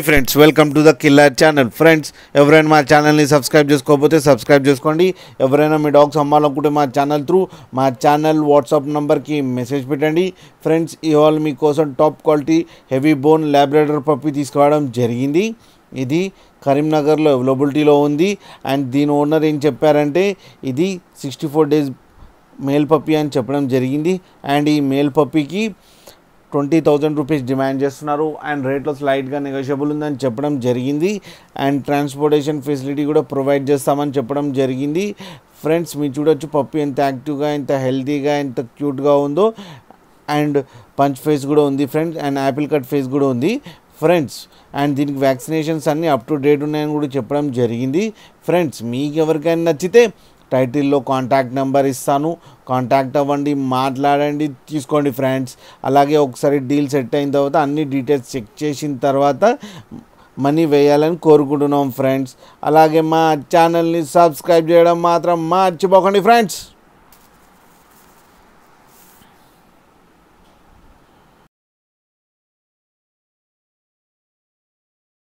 Friends welcome to the killer channel. Friends ఎవరైనా మా ఛానల్ని సబ్స్క్రైబ్ చేసుకోకపోతే సబ్స్క్రైబ్ చేసుకోండి. ఎవరైనా మీ డాగ్స్ అమ్మాలనుకుంటే మా ఛానల్ త్రూ మా ఛానల్ వాట్సాప్ నెంబర్కి మెసేజ్ పెట్టండి. ఫ్రెండ్స్ ఇవాళ మీకోసం టాప్ క్వాలిటీ హెవీ బోన్ లాబ్రాడర్ పప్పి తీసుకురావడం జరిగింది. ఇది కరీంనగర్లో అవైలబిలిటీలో ఉంది. అండ్ దీని ఓనర్ ఏం చెప్పారంటే ఇది 64 days మేల్ పప్పి అని చెప్పడం జరిగింది. అండ్ ఈ మేల్ పప్పికి 20,000 రూపీస్ డిమాండ్ చేస్తున్నారు. అండ్ రేట్లో స్లైట్గా నెగోషియబుల్ ఉందని చెప్పడం జరిగింది. అండ్ ట్రాన్స్పోర్టేషన్ ఫెసిలిటీ కూడా ప్రొవైడ్ చేస్తామని చెప్పడం జరిగింది. ఫ్రెండ్స్ మీరు చూడొచ్చు పప్పి ఎంత యాక్టివ్గా, ఎంత హెల్తీగా, ఎంత క్యూట్గా ఉందో. అండ్ పంచ్ ఫేస్ కూడా ఉంది friends. And Apple cut face కూడా ఉంది ఫ్రెండ్స్. అండ్ దీనికి వ్యాక్సినేషన్స్ అన్నీ అప్ టు డేట్ ఉన్నాయని కూడా చెప్పడం జరిగింది. ఫ్రెండ్స్ మీకు ఎవరికైనా నచ్చితే టైటిల్లో కాంటాక్ట్ నెంబర్ ఇస్తాను, కాంటాక్ట్ అవ్వండి, మాట్లాడండి, తీసుకోండి ఫ్రెండ్స్. అలాగే ఒకసారి డీల్ సెట్ అయిన తర్వాత అన్ని డీటెయిల్స్ చెక్ చేసిన తర్వాత మనీ వేయాలని కోరుకుంటున్నాం ఫ్రెండ్స్. అలాగే మా ఛానల్ని సబ్స్క్రైబ్ చేయడం మాత్రం మర్చిపోకండి ఫ్రెండ్స్.